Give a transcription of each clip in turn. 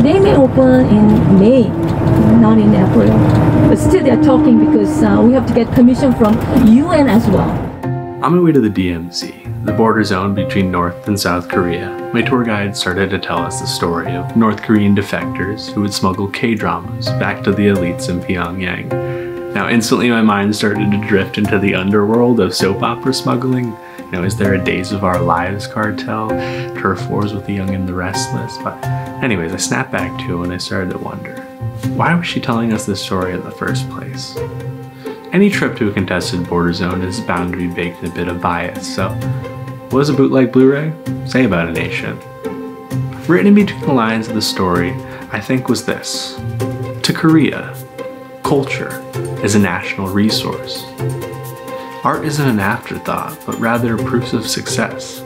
They may open in May, not in April. But still they're talking because we have to get permission from UN as well. On my way to the DMZ, the border zone between North and South Korea, my tour guide started to tell us the story of North Korean defectors who would smuggle K-dramas back to the elites in Pyonyang. Now instantly my mind started to drift into the underworld of soap opera smuggling. You know, is there a Days of Our Lives cartel, turf wars with the young and the restless? But anyways, I snapped back to it and I started to wonder, why was she telling us this story in the first place? Any trip to a contested border zone is bound to be baked in a bit of bias, so what does a bootleg Blu-ray say about a nation? Written in between the lines of the story, I think was this: to Korea, culture is a national resource. Art isn't an afterthought, but rather proofs of success.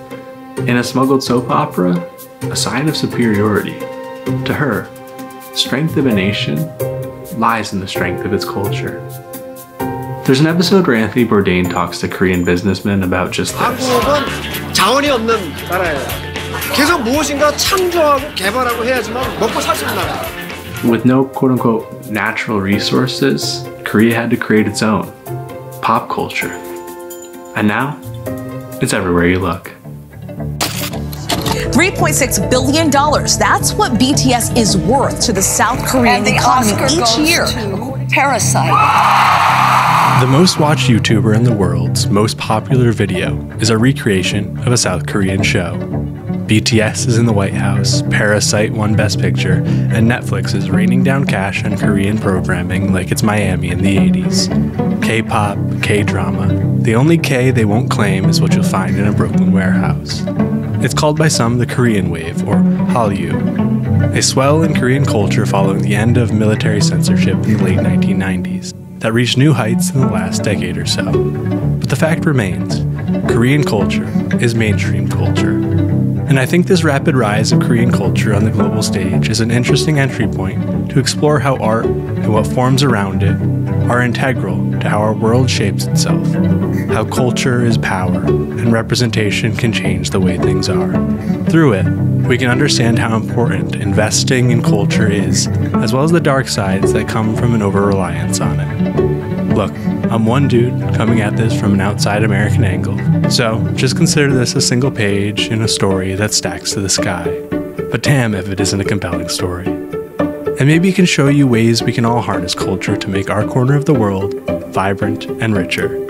In a smuggled soap opera, a sign of superiority. To her, strength of a nation lies in the strength of its culture. There's an episode where Anthony Bourdain talks to Korean businessmen about just this. 한국은 자원이 없는 나라예요. 계속 무엇인가 창조하고 개발하고 해야지만 먹고 살 수 있는 나라. With no quote-unquote natural resources, Korea had to create its own pop culture. And now, it's everywhere you look. $3.6 billion. That's what BTS is worth to the South Korean economy each year. Parasite. The most watched YouTuber in the world's most popular video is a recreation of a South Korean show. BTS is in the White House, Parasite won Best Picture, and Netflix is raining down cash on Korean programming like it's Miami in the 80s. K-pop, K-drama. The only K they won't claim is what you'll find in a Brooklyn warehouse. It's called by some the Korean Wave, or Hallyu, a swell in Korean culture following the end of military censorship in the late 1990s that reached new heights in the last decade or so. But the fact remains, Korean culture is mainstream culture. And I think this rapid rise of Korean culture on the global stage is an interesting entry point to explore how art and what forms around it are integral to how our world shapes itself, how culture is power, and representation can change the way things are. Through it, we can understand how important investing in culture is, as well as the dark sides that come from an over-reliance on it. Look, I'm one dude coming at this from an outside American angle, so just consider this a single page in a story that stacks to the sky. But damn if it isn't a compelling story. And maybe it can show you ways we can all harness culture to make our corner of the world vibrant and richer,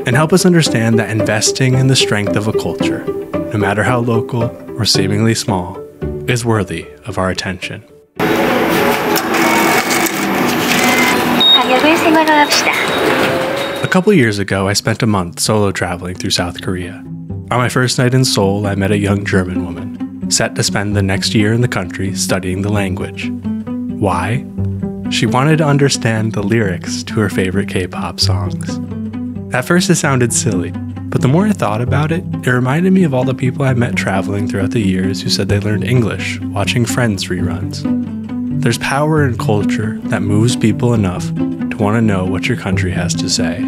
and help us understand that investing in the strength of a culture, no matter how local or seemingly small, is worthy of our attention. A couple years ago, I spent a month solo traveling through South Korea. On my first night in Seoul, I met a young German woman, set to spend the next year in the country studying the language. Why? She wanted to understand the lyrics to her favorite K-pop songs. At first it sounded silly, but the more I thought about it, it reminded me of all the people I met traveling throughout the years who said they learned English watching Friends reruns. There's power in culture that moves people enough to want to know what your country has to say.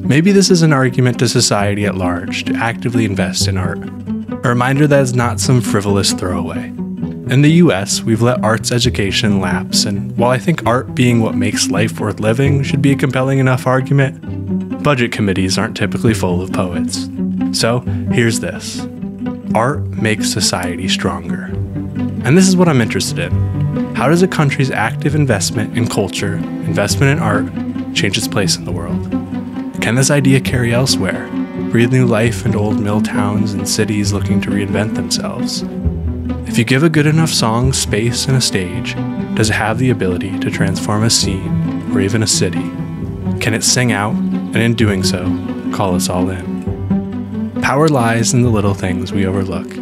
Maybe this is an argument to society at large to actively invest in art, a reminder that it's not some frivolous throwaway. In the US, we've let arts education lapse, and while I think art being what makes life worth living should be a compelling enough argument, budget committees aren't typically full of poets. So here's this. Art makes society stronger. And this is what I'm interested in. How does a country's active investment in culture, investment in art, change its place in the world? Can this idea carry elsewhere, breathe new life into old mill towns and cities looking to reinvent themselves? If you give a good enough song space and a stage, does it have the ability to transform a scene or even a city? Can it sing out, and in doing so, call us all in? Power lies in the little things we overlook.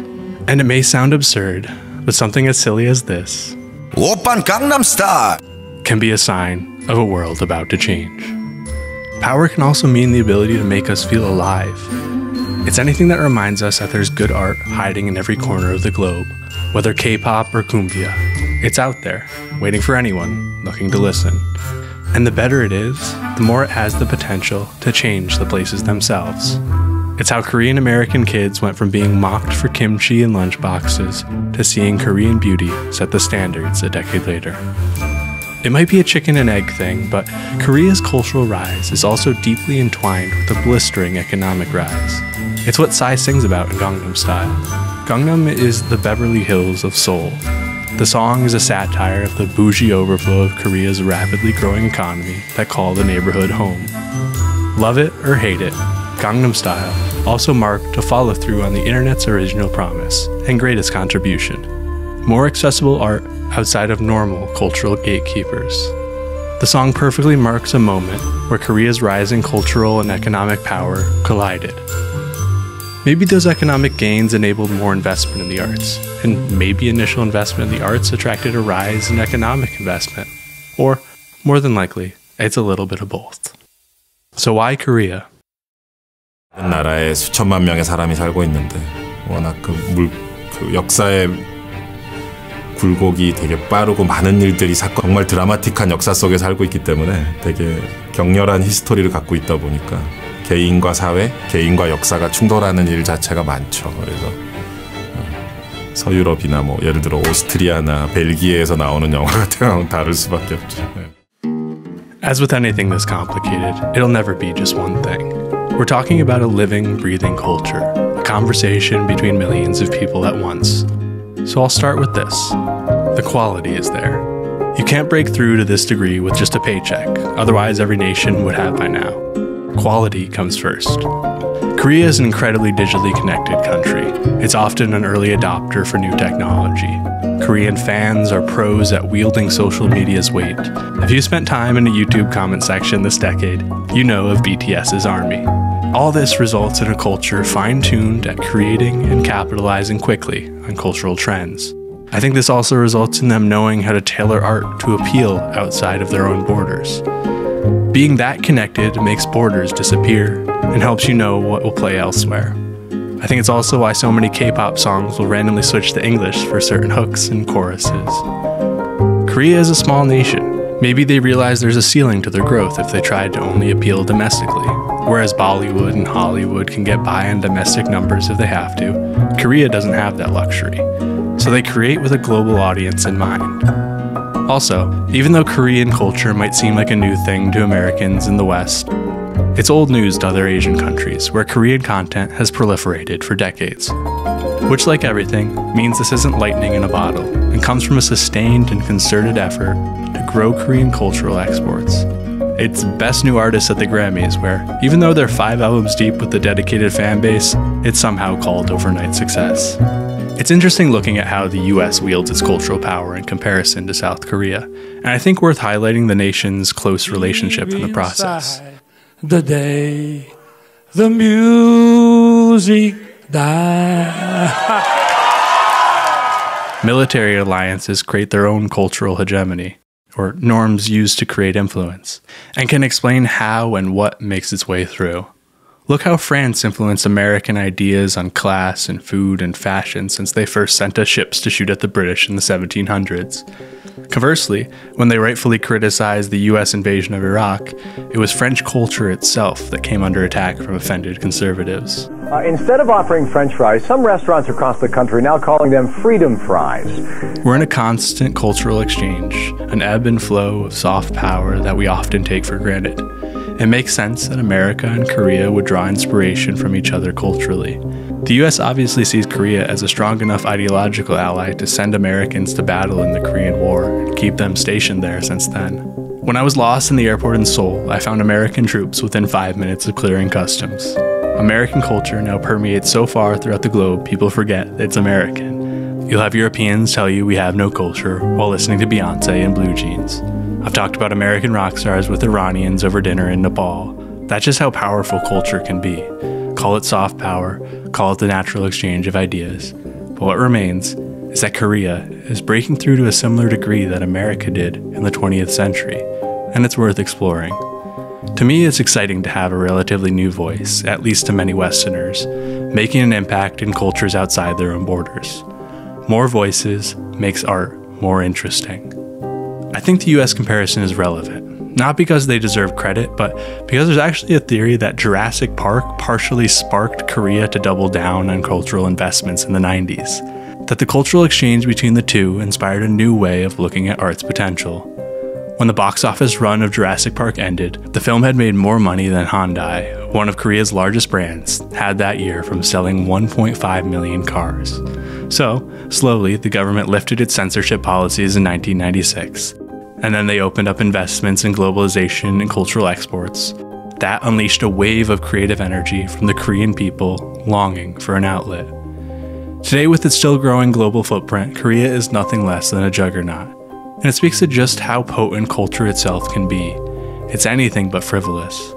And it may sound absurd, but something as silly as this Oppan Gangnam Style can be a sign of a world about to change. Power can also mean the ability to make us feel alive. It's anything that reminds us that there's good art hiding in every corner of the globe, whether K-pop or cumbia. It's out there, waiting for anyone looking to listen. And the better it is, the more it has the potential to change the places themselves. It's how Korean American kids went from being mocked for kimchi in lunchboxes to seeing Korean beauty set the standards a decade later. It might be a chicken and egg thing, but Korea's cultural rise is also deeply entwined with a blistering economic rise. It's what Psy sings about in Gangnam Style. Gangnam is the Beverly Hills of Seoul. The song is a satire of the bougie overflow of Korea's rapidly growing economy that call the neighborhood home. Love it or hate it, Gangnam Style also marked a follow-through on the internet's original promise and greatest contribution: more accessible art outside of normal cultural gatekeepers. The song perfectly marks a moment where Korea's rising cultural and economic power collided. Maybe those economic gains enabled more investment in the arts, and maybe initial investment in the arts attracted a rise in economic investment. Or, more than likely, it's a little bit of both. So why Korea? 나라에 수천만 명의 사람이 살고 있는데 워낙 그 역사의 굴곡이 되게 빠르고 많은 일들이 정말 드라마틱한 역사 속에 살고 있기 때문에 되게 격렬한 히스토리를 갖고 있다 보니까 개인과 사회, 개인과 역사가 충돌하는 일 자체가 많죠. 그래서 서유럽이나 뭐 예를 들어 오스트리아나 벨기에에서 나오는 영화 같은 경우는 다를 수밖에 없죠. As with anything this complicated, it'll never be just one thing. We're talking about a living, breathing culture, a conversation between millions of people at once. So I'll start with this. The quality is there. You can't break through to this degree with just a paycheck, otherwise every nation would have by now. Quality comes first. Korea is an incredibly digitally connected country. It's often an early adopter for new technology. Korean fans are pros at wielding social media's weight. If you spent time in a YouTube comment section this decade, you know of BTS's army. All this results in a culture fine-tuned at creating and capitalizing quickly on cultural trends. I think this also results in them knowing how to tailor art to appeal outside of their own borders. Being that connected makes borders disappear and helps you know what will play elsewhere. I think it's also why so many K-pop songs will randomly switch to English for certain hooks and choruses. Korea is a small nation. Maybe they realize there's a ceiling to their growth if they tried to only appeal domestically. Whereas Bollywood and Hollywood can get by on domestic numbers if they have to, Korea doesn't have that luxury. So they create with a global audience in mind. Also, even though Korean culture might seem like a new thing to Americans in the West, it's old news to other Asian countries where Korean content has proliferated for decades. Which, like everything, means this isn't lightning in a bottle and comes from a sustained and concerted effort to grow Korean cultural exports. It's Best New Artist at the Grammys, where, even though they're 5 albums deep with a dedicated fan base, it's somehow called overnight success. It's interesting looking at how the US wields its cultural power in comparison to South Korea, and I think worth highlighting the nation's close relationship in the process. The day the music died. Military alliances create their own cultural hegemony, or norms used to create influence, and can explain how and what makes its way through. Look how France influenced American ideas on class and food and fashion since they first sent us ships to shoot at the British in the 1700s. Conversely, when they rightfully criticized the US invasion of Iraq, it was French culture itself that came under attack from offended conservatives. Instead of offering French fries, some restaurants across the country are now calling them freedom fries. We're in a constant cultural exchange, an ebb and flow of soft power that we often take for granted. It makes sense that America and Korea would draw inspiration from each other culturally. The US obviously sees Korea as a strong enough ideological ally to send Americans to battle in the Korean War and keep them stationed there since then. When I was lost in the airport in Seoul, I found American troops within 5 minutes of clearing customs. American culture now permeates so far throughout the globe, people forget it's American. You'll have Europeans tell you we have no culture while listening to Beyonce in blue jeans. I've talked about American rock stars with Iranians over dinner in Nepal. That's just how powerful culture can be. Call it soft power, call it the natural exchange of ideas. But what remains is that Korea is breaking through to a similar degree that America did in the 20th century, and it's worth exploring. To me, it's exciting to have a relatively new voice, at least to many Westerners, making an impact in cultures outside their own borders. More voices makes art more interesting. I think the US comparison is relevant. Not because they deserve credit, but because there's actually a theory that Jurassic Park partially sparked Korea to double down on cultural investments in the 90s. That the cultural exchange between the two inspired a new way of looking at art's potential. When the box office run of Jurassic Park ended, the film had made more money than Hyundai, one of Korea's largest brands, had that year from selling 1.5 million cars. So, slowly, the government lifted its censorship policies in 1996. And then they opened up investments in globalization and cultural exports. That unleashed a wave of creative energy from the Korean people longing for an outlet. Today, with its still growing global footprint, Korea is nothing less than a juggernaut. And it speaks to just how potent culture itself can be. It's anything but frivolous.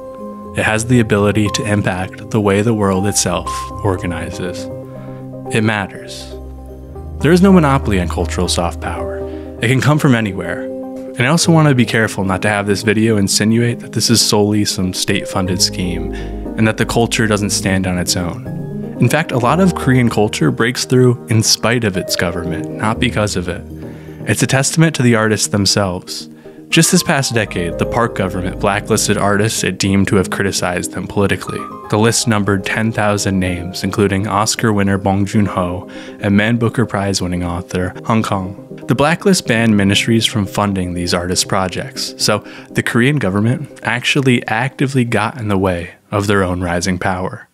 It has the ability to impact the way the world itself organizes. It matters. There is no monopoly on cultural soft power. It can come from anywhere. And I also want to be careful not to have this video insinuate that this is solely some state-funded scheme, and that the culture doesn't stand on its own. In fact, a lot of Korean culture breaks through in spite of its government, not because of it. It's a testament to the artists themselves. Just this past decade, the Park government blacklisted artists it deemed to have criticized them politically. The list numbered 10,000 names, including Oscar winner Bong Joon-ho and Man Booker Prize winning author Hong Kong. The blacklist banned ministries from funding these artist projects, so the Korean government actually actively got in the way of their own rising power.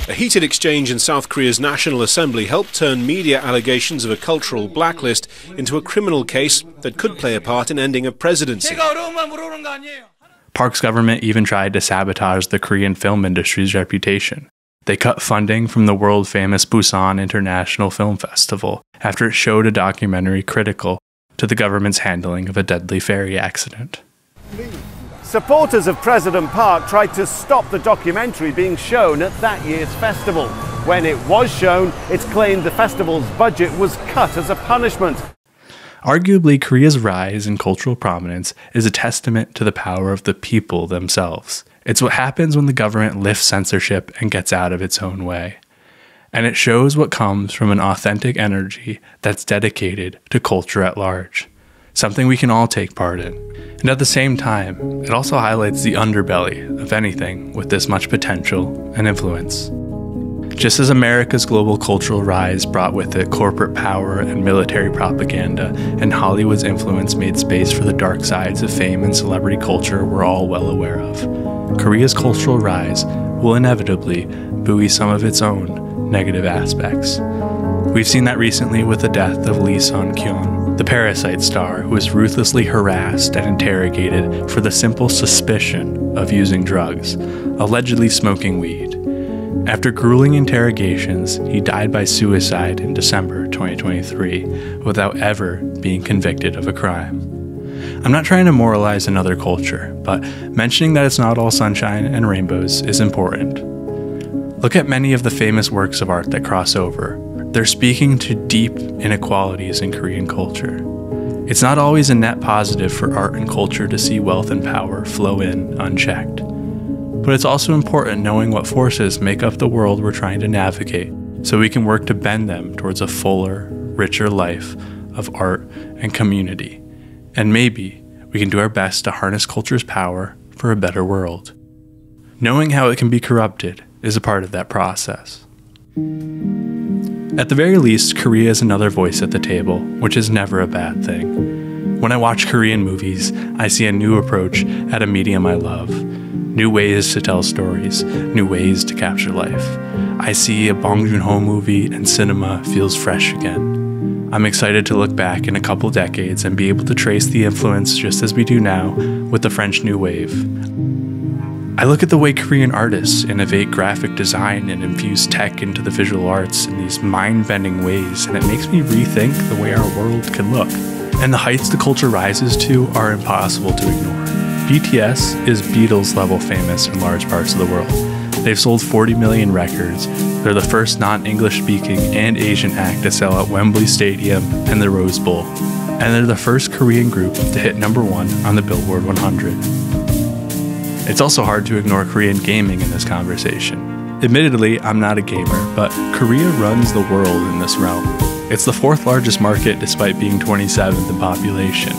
A heated exchange in South Korea's National Assembly helped turn media allegations of a cultural blacklist into a criminal case that could play a part in ending a presidency. Park's government even tried to sabotage the Korean film industry's reputation. They cut funding from the world-famous Busan International Film Festival after it showed a documentary critical to the government's handling of a deadly ferry accident. Supporters of President Park tried to stop the documentary being shown at that year's festival. When it was shown, it's claimed the festival's budget was cut as a punishment. Arguably, Korea's rise in cultural prominence is a testament to the power of the people themselves. It's what happens when the government lifts censorship and gets out of its own way. And it shows what comes from an authentic energy that's dedicated to culture at large. Something we can all take part in. And at the same time, it also highlights the underbelly of anything with this much potential and influence. Just as America's global cultural rise brought with it corporate power and military propaganda, and Hollywood's influence made space for the dark sides of fame and celebrity culture we're all well aware of, Korea's cultural rise will inevitably buoy some of its own negative aspects. We've seen that recently with the death of Lee Sun-kyun, the Parasite star who was ruthlessly harassed and interrogated for the simple suspicion of using drugs, allegedly smoking weed. After grueling interrogations, he died by suicide in December 2023 without ever being convicted of a crime. I'm not trying to moralize another culture, but mentioning that it's not all sunshine and rainbows is important. Look at many of the famous works of art that cross over. They're speaking to deep inequalities in Korean culture. It's not always a net positive for art and culture to see wealth and power flow in unchecked. But it's also important knowing what forces make up the world we're trying to navigate, so we can work to bend them towards a fuller, richer life of art and community. And maybe we can do our best to harness culture's power for a better world. Knowing how it can be corrupted is a part of that process. At the very least, Korea is another voice at the table, which is never a bad thing. When I watch Korean movies, I see a new approach at a medium I love. New ways to tell stories, new ways to capture life. I see a Bong Joon-ho movie and cinema feels fresh again. I'm excited to look back in a couple decades and be able to trace the influence just as we do now with the French New Wave. I look at the way Korean artists innovate graphic design and infuse tech into the visual arts in these mind-bending ways, and it makes me rethink the way our world can look. And the heights the culture rises to are impossible to ignore. BTS is Beatles-level famous in large parts of the world. They've sold 40 million records. They're the first non-English speaking and Asian act to sell at Wembley Stadium and the Rose Bowl. And they're the first Korean group to hit #1 on the Billboard 100. It's also hard to ignore Korean gaming in this conversation. Admittedly, I'm not a gamer, but Korea runs the world in this realm. It's the 4th largest market despite being 27th in population.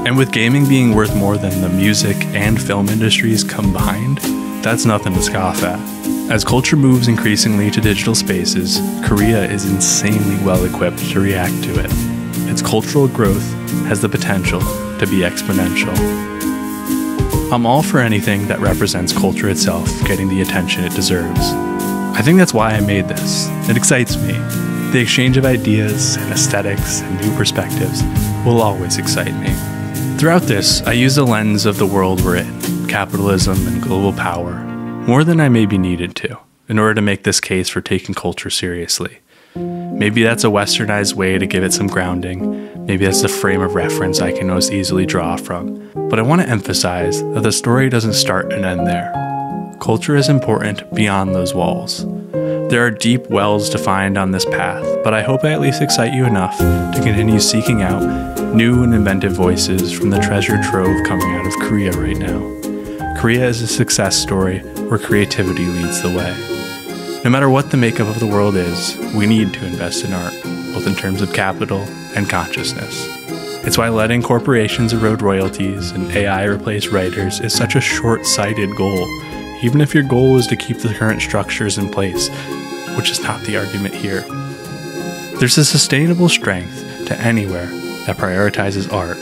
And with gaming being worth more than the music and film industries combined, that's nothing to scoff at. As culture moves increasingly to digital spaces, Korea is insanely well equipped to react to it. Its cultural growth has the potential to be exponential. I'm all for anything that represents culture itself getting the attention it deserves. I think that's why I made this. It excites me. The exchange of ideas and aesthetics and new perspectives will always excite me. Throughout this, I use the lens of the world we're in, capitalism and global power, more than I maybe needed to, in order to make this case for taking culture seriously. Maybe that's a westernized way to give it some grounding, maybe that's the frame of reference I can most easily draw from, but I want to emphasize that the story doesn't start and end there. Culture is important beyond those walls. There are deep wells to find on this path, but I hope I at least excite you enough to continue seeking out new and inventive voices from the treasure trove coming out of Korea right now. Korea is a success story where creativity leads the way. No matter what the makeup of the world is, we need to invest in art, both in terms of capital and consciousness. It's why letting corporations erode royalties and AI replace writers is such a short-sighted goal, even if your goal is to keep the current structures in place, which is not the argument here. There's a sustainable strength to anywhere that prioritizes art.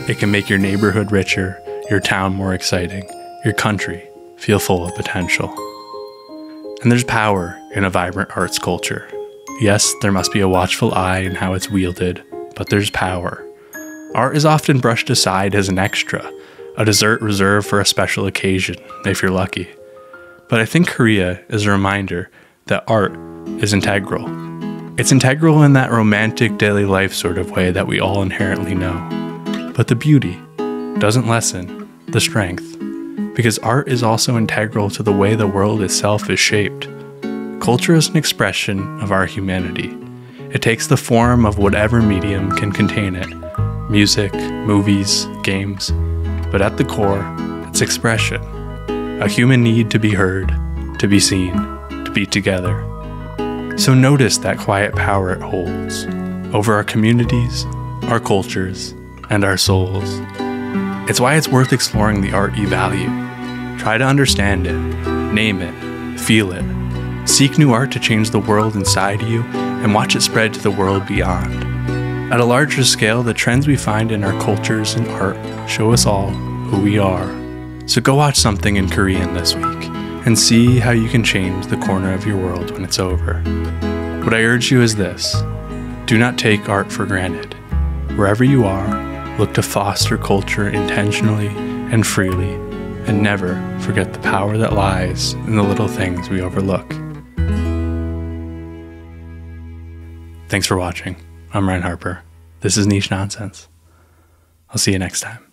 It can make your neighborhood richer, your town more exciting, your country feel full of potential. And there's power in a vibrant arts culture. Yes, there must be a watchful eye in how it's wielded, but there's power. Art is often brushed aside as an extra, a dessert reserved for a special occasion, if you're lucky. But I think Korea is a reminder that art is integral. It's integral in that romantic daily life sort of way that we all inherently know. But the beauty doesn't lessen the strength, because art is also integral to the way the world itself is shaped. Culture is an expression of our humanity. It takes the form of whatever medium can contain it, music, movies, games, but at the core, it's expression, a human need to be heard, to be seen, to be together. So notice that quiet power it holds over our communities, our cultures, and our souls. It's why it's worth exploring the art you value. Try to understand it, name it, feel it. Seek new art to change the world inside you and watch it spread to the world beyond. At a larger scale, the trends we find in our cultures and art show us all who we are. So go watch something in Korean this week and see how you can change the corner of your world when it's over. What I urge you is this: do not take art for granted. Wherever you are, look to foster culture intentionally and freely, and never forget the power that lies in the little things we overlook. Thanks for watching. I'm Ryan Harper. This is Niche Nonsense. I'll see you next time.